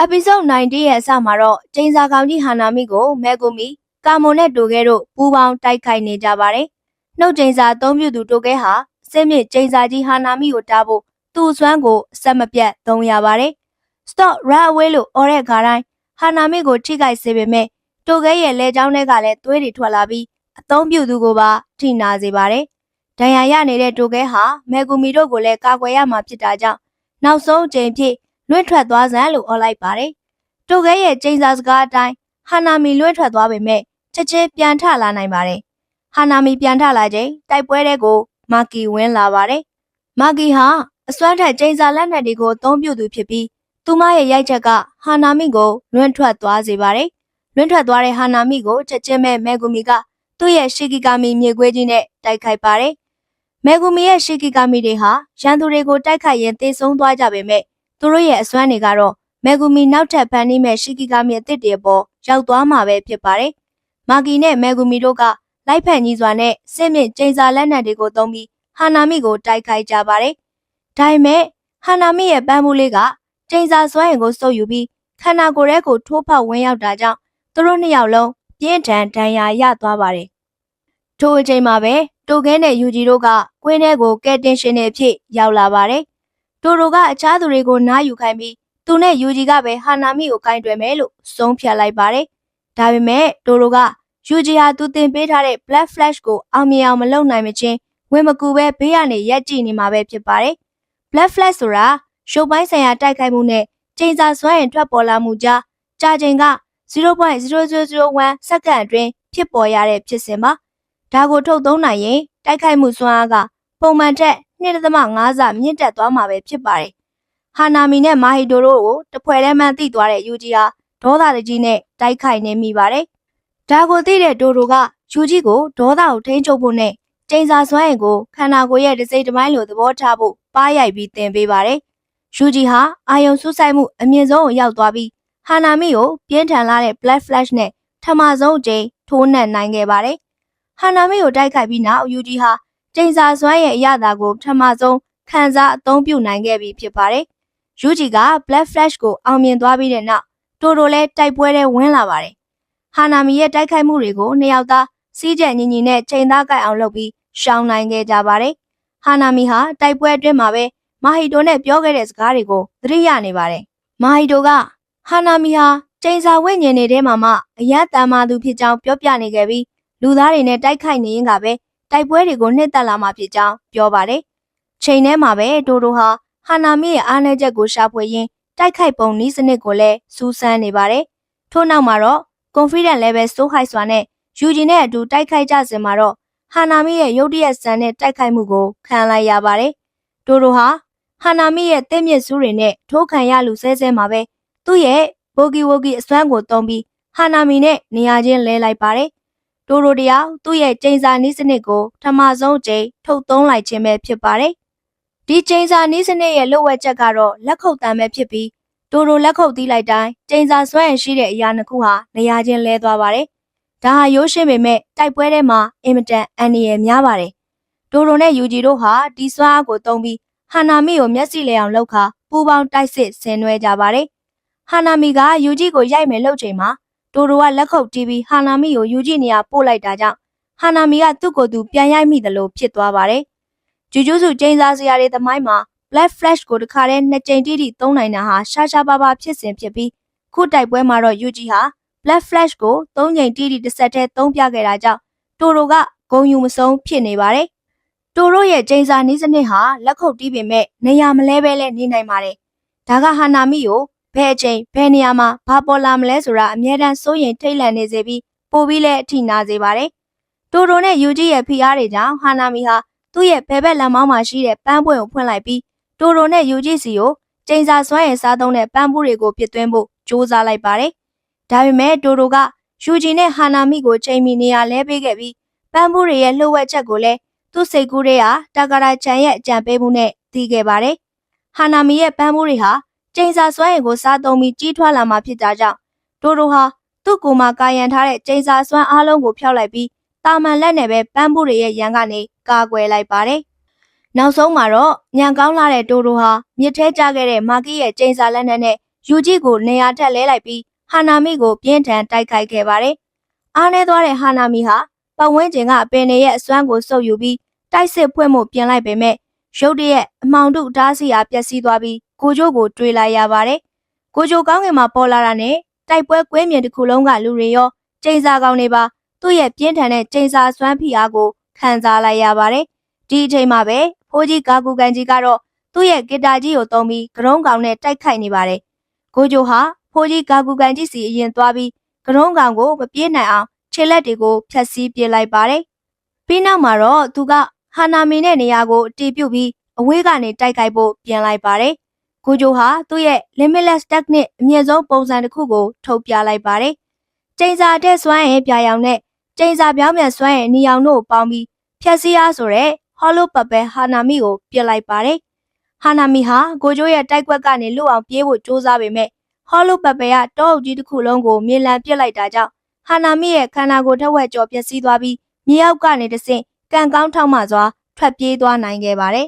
Episode 90ရဲ့အစမှာတော့ကျင်းစာကောင်ကြီးဟာနာမိကိုမဲကူမီကာမွန်နဲ့တိုခဲတို့ပူပေါင်းတိုက်ခိုက်နေကြပါတယ်။နှုတ်ကျင်းစာအသုံးပြုသူတိုခဲဟာအစစ်မြစ်ကျင်းစာကြီးဟာနာမိကိုတားဖို့သူ့စွမ်းကိုအဆက်မပြတ်သုံးရပါတယ်။ Stop run away လို့အော်တဲ့ခါတိုင်းဟာနာမိကိုထိခိုက်စေပေမဲ့တိုခဲရဲ့လက်ချောင်းထဲကလည်းသွေးတွေထွက်လာပြီးအသုံးပြုသူကိုပါထိနာစေပါတယ်။ဒဏ်ရာရနေတဲ့တိုခဲဟာမဲကူမီတို့ကိုလည်းကာကွယ်ရမှာဖြစ်တာကြောင့်နောက်ဆုံးအကြိမ်ဖြစ်လွင့်ထွက်သွားစမ်းလို့အော်လိုက်ပါတယ်။တိုခဲရဲ့ကျင်းစာစကားအတိုင်းဟာနာမီလွင့်ထွက်သွားပေမဲ့ချက်ချင်းပြန်ထလာနိုင်ပါတယ်။ဟာနာမီပြန်ထလာချိန်တိုက်ပွဲတွေကိုမာကီဝင်လာပါတယ်။မာကီဟာအစွမ်းထက်ကျင်းစာလက်နက်တွေကိုအသုံးပြုသူဖြစ်ပြီးသူမရဲ့ရိုက်ချက်ကဟာနာမီကိုလွင့်ထွက်သွားစေပါတယ်။လွင့်ထွက်သွားတဲ့ဟာနာမီကိုချက်ချင်းပဲမဲကူမီကသူ့ရဲ့ရှီကီကာမီမြေခွေးကြီးနဲ့တိုက်ခိုက်ပါတယ်။မဲကူမီရဲ့ရှီကီကာမီတွေဟာရန်သူတွေကိုတိုက်ခိုက်ရင်သေဆုံးသွားကြပေမဲ့သူတို့ရဲ့အစွမ်းတွေကတော့မဲကူမီနောက်ထပ်ဖန်တီးမဲ့ရှီကီကာမီအသစ်တွေအပေါ်ရောက်သွားမှာပဲဖြစ်ပါတယ်။မာကီနဲ့မဲကူမီတို့ကလိုက်ဖက်ကြီးစွာနဲ့စစ်မြင့်ကျင်းစာလက်နက်တွေကိုသုံးပြီးဟာနာမီကိုတိုက်ခိုက်ကြပါတယ်။ဒါပေမဲ့ဟာနာမီရဲ့ပန်းမူလေးကကျင်းစာစွမ်းရင်ကိုစုပ်ယူပြီးခန္ဓာကိုယ်ထဲကိုထိုးဖောက်ဝင်ရောက်တာကြောင့်သူတို့နှစ်ယောက်လုံးပြင်းထန်ဒဏ်ရာရသွားပါတယ်။ထိုအချိန်မှာပဲတိုခဲနဲ့ယူဂျီတို့ကကွင်းထဲကိုကဲတင်ရှင်တွေအဖြစ်ရောက်လာပါတယ်။တိုကအခြားသူတွေကိုနားယူခိုင်းပြီးသူနဲ့ယူဂျီကပဲဟာနာမီကိုကင်တွယ်မယ်လို့ဆုံးဖြတ်လိုက်ပါတယ်။ဒါပေမဲ့တိုကယူဂျီဟာသူတင်ပေးထားတဲ့ Black Flash ကိုအောင်မြင်အောင်မလုပ်နိုင်မချင်းဝင်မကူပဲဘေးကနေရက်ကြည့်နေမှာပဲဖြစ်ပါတယ်။ Black Flash ဆိုတာရုပ်ပိုင်းဆိုင်ရာတိုက်ခိုက်မှုနဲ့ကျင်းစာစွမ်းရင်ထွက်ပေါ်လာမှုကြားကြာချိန်က 0.0001 စက္ကန့်အတွင်းဖြစ်ပေါ်ရတဲ့ဖြစ်စဉ်ပါ။ဒါကိုထုတ်သုံးနိုင်ရင်တိုက်ခိုက်မှုစွမ်းအားကပုံမှန်ထက် 2.5 ဆမြင့်တက်သွားမှာပဲဖြစ်ပါတယ်။ဟာနာမီနဲ့မာဟီတိုတို့ကိုတဖွဲ့တည်းမှန်းသိသွားတဲ့ယူဂျီဟာဒေါသတကြီးနဲ့တိုက်ခိုက်နေမိပါတယ်။ဒါကိုသိတဲ့တိုကယူဂျီကိုဒေါသကိုထိန်းချုပ်ဖို့နဲ့ကျင်းစာစွမ်းရင်ကိုခန္ဓာကိုယ်ရဲ့တစ်စိတ်တစ်ပိုင်းလိုသဘောထားဖို့ပါးရိုက်ပြီးသင်ပေးပါတယ်။ယူဂျီဟာအာယုံစူးစိုက်မှုအမြင့်ဆုံးကိုရောက်သွားပြီးဟာနာမီကိုပြင်းထန်လာတဲ့ Black Flash နဲ့ထမဆုံးအကြိမ်ထိုးနှက်နိုင်ခဲ့ပါတယ်။ဟာနာမီကိုတိုက်ခိုက်ပြီးနောက်ယူဂျီဟာကျင်းစာစွမ်းရဲ့အရာသာကိုထမဆုံးခံစားအသုံးပြုနိုင်ခဲ့ပြီဖြစ်ပါတယ်။ယူဂျီက Black Flash ကိုအောင်မြင်သွားပြီးတဲ့နောက်တိုလည်းတိုက်ပွဲထဲဝင်လာပါတယ်။ဟာနာမီရဲ့တိုက်ခိုက်မှုတွေကိုနှစ်ယောက်သားစီးကျက်ညီညီနဲ့ချိန်သားကိုက်အောင်လုပ်ပြီးရှောင်နိုင်ခဲ့ကြပါတယ်။ဟာနာမီဟာတိုက်ပွဲအတွင်းမှာပဲမာဟီတိုနဲ့ပြောခဲ့တဲ့စကားတွေကိုသတိရနေပါတယ်။မာဟီတိုကဟာနာမီဟာကျင်းစာဝိညာဉ်တွေထဲမှာမှအယက်တမ်းမာသူဖြစ်ကြောင်းပြောပြနေခဲ့ပြီးလူသားတွေနဲ့တိုက်ခိုက်နေရင်ကပဲတိုက်ပွဲတွေကိုနှစ်သက်လာမှာဖြစ်ကြောင်းပြောပါတယ်။ချိန်ထဲမှာပဲတိုဟာဟာနာမီရဲ့အားနည်းချက်ကိုရှာဖွေရင်းတိုက်ခိုက်ပုံနည်းစနစ်ကိုလည်းစူးစမ်းနေပါတယ်။ထို့နောက်မှာတော့ confidence level so high စွာနဲ့ယူဂျီနဲ့အတူတိုက်ခိုက်ကြစဉ်မှာတော့ဟာနာမီရဲ့ရုတ်တရက်ဆန်တဲ့တိုက်ခိုက်မှုကိုခံလိုက်ရပါတယ်။တိုဟာဟာနာမီရဲ့တစ်မြစ်စူးတွေနဲ့ထိုးခံရလူဆဲဆဲမှာပဲသူ့ရဲ့ဘိုဂီဝိုဂီအစွမ်းကိုသုံးပြီးဟာနာမီနဲ့နေရာချင်းလဲလိုက်ပါတယ်။တိုတရားသူ့ရဲ့ကျင်းစာနည်းစနစ်ကိုထမဆုံးအကြိမ်ထုတ်သုံးလိုက်ခြင်းပဲဖြစ်ပါတယ်။ဒီကျင်းစာနည်းစနစ်ရဲ့လိုဝက်ချက်ကတော့လက်ခုပ်တံပဲဖြစ်ပြီးတိုလက်ခုပ်တီးလိုက်တိုင်းကျင်းစာစွမ်းရည်ရှိတဲ့အရာနှစ်ခုဟာနေရာချင်းလဲသွားပါတယ်။ဒါဟာရိုးရှင်းပေမဲ့တိုက်ပွဲထဲမှာအင်မတန်အန္တရာယ်များပါတယ်။တိုနဲ့ယူဂျီတို့ဟာဒီစွမ်းအားကိုသုံးပြီးဟာနာမီကိုမျက်စိလဲအောင်လုပ်ခါပူပေါင်းတိုက်စစ်ဆင်နွှဲကြပါတယ်။ဟာနာမီကယူဂျီကိုရိုက်မယ်လုပ်ချိန်မှာတိုကလက်ခုပ်တီးပြီးဟာနာမီကိုယူဂျီနေရာပို့လိုက်တာကြောင့်ဟာနာမီကသူ့ကိုယ်သူပြန်ရိုက်မိသလိုဖြစ်သွားပါတယ်။ဂျူဂျူးစုကျင်းစာစရာတွေသမိုင်းမှာ Black Flash ကိုတစ်ခါတည်း2ကြိမ်တိတိသုံးနိုင်တာဟာရှားရှားပါးပါးဖြစ်စဉ်ဖြစ်ပြီးခုတိုက်ပွဲမှာတော့ယူဂျီဟာ Black Flash ကို3ကြိမ်တိတိတစ်ဆက်တည်းသုံးပြခဲ့တာကြောင့်တိုကဂုံယူမဆုံးဖြစ်နေပါတယ်။တိုရဲ့ကျင်းစာနည်းစနစ်ဟာလက်ခုပ်တီးပေမဲ့နေရာမလဲပဲလဲနေနိုင်ပါတယ်။ဒါကဟာနာမီကိုဘယ်အချိန်ဘယ်နေရာမှာဘာပေါ်လာမလဲဆိုတာအမြဲတမ်းစိုးရင်ထိတ်လန့်နေစေပြီးပိုပြီးလဲအထိနာစေပါတယ်။တိုနဲ့ယူဂျီရဲ့ဖိအားတွေကြောင့်ဟာနာမီဟာသူ့ရဲ့ဘယ်ဘက်လက်မောင်းမှာရှိတဲ့ပန်းပွင့်ကိုဖွင့်လိုက်ပြီးတိုနဲ့ယူဂျီစီကိုကျင်းစာစွမ်းရည်စားသုံးတဲ့ပန်းပူးတွေကိုပစ်သွင်းဖို့ကြိုးစားလိုက်ပါတယ်။ဒါပေမဲ့တိုကယူဂျီနဲ့ဟာနာမီကိုချိန်မီနေရာလဲပေးခဲ့ပြီးပန်းပူးတွေရဲ့လှုပ်ဝက်ချက်ကိုလည်းသူ့စိတ်ကူးတွေကတာကာရာချန်ရဲ့အကြံပေးမှုနဲ့သိခဲ့ပါတယ်။ဟာနာမီရဲ့ပန်းပူးတွေဟာကျင်းစာစွမ်းရည်ကိုစားသုံးပြီးကြီးထွားလာမှာဖြစ်တာကြောင့်တိုဟာသူ့ကိုယ်မှာကာယံထားတဲ့ကျင်းစာစွမ်းအားလုံးကိုဖျောက်လိုက်ပြီးတာမန်လက်နဲ့ပဲပန်းပူးတွေရဲ့ရန်ကနေကာကွယ်လိုက်ပါတယ်။နောက်ဆုံးမှာတော့ညံကောင်းလာတဲ့တိုဟာမြစ်ထဲကျခဲ့တဲ့မာကီရဲ့ကျင်းစာလက်နက်နဲ့ ယူဂျီကိုနေရာထက်လဲလိုက်ပြီးဟာနာမိကိုပြင်းထန်တိုက်ခိုက်ခဲ့ပါတယ်။အားနည်းသွားတဲ့ဟာနာမိဟာပတ်ဝန်းကျင်ကပင်တွေရဲ့အစွမ်းကိုစုပ်ယူပြီးတိုက်စစ်ဖွင့်မှုပြင်လိုက်ပေမဲ့ရုတ်တရက်အမောင်တုတားစီအားပျက်စီးသွားပြီးကိုကျိုးကိုတွေးလိုက်ရပါတယ်။ကိုကျိုးကောင်းကင်မှာပေါ်လာတာနဲ့တိုက်ပွဲကွင်းမြင်တစ်ခုလုံးကလူတွေရောကျိန်စာကောင်တွေပါသူ့ရဲ့ပြင်းထန်တဲ့ကျိန်စာစွမ်းဖိအားကိုခံစားလိုက်ရပါတယ်။ဒီအချိန်မှာပဲဖိုးကြီးကာကူကန်ကြီးကတော့သူ့ရဲ့ဂီတာကြီးကိုသုံးပြီးကရုံးကောင်နဲ့တိုက်ခိုက်နေပါတယ်။ကိုကျိုးဟာဖိုးကြီးကာကူကန်ကြီးစီအရင်သွားပြီးကရုံးကောင်ကိုမပြေးနိုင်အောင်ခြေလက်တွေကိုဖျက်ဆီးပစ်လိုက်ပါတယ်။ပြီးနောက်မှာတော့သူကဟာနာမီနဲ့နေရာကိုအတီးပြုတ်ပြီးအဝေးကနေတိုက်ခိုက်ဖို့ပြင်လိုက်ပါတယ်။ကိုကျိုးဟာသူ့ရဲ့ limitless technique အမြင့်ဆုံးပုံစံတစ်ခုကိုထုတ်ပြလိုက်ပါတယ်။ကျိန်စာတဲ့စွမ်းရဲ့ပြာရောင်နဲ့ကျိန်စာပြောင်းပြန်စွမ်းရဲ့နီရောင်တို့ပေါင်းပြီးဖြက်စီးအားဆိုတဲ့ hollow purple ဟာနာမီကိုပစ်လိုက်ပါတယ်။ဟာနာမီဟာကိုကျိုးရဲ့တိုက်ကွက်ကနေလွတ်အောင်ပြေးဖို့ကြိုးစားပေမဲ့ hollow purple ကတောအုပ်ကြီးတစ်ခုလုံးကိုမြေလံပစ်လိုက်တာကြောင့်ဟာနာမီရဲ့ခန္ဓာကိုယ်ထက်ဝက်ကျော်ပျက်စီးသွားပြီးမြေအောက်ကနေတဆင့်ကံကောင်းထောက်မှစွာထွက်ပြေးသွားနိုင်ခဲ့ပါတယ်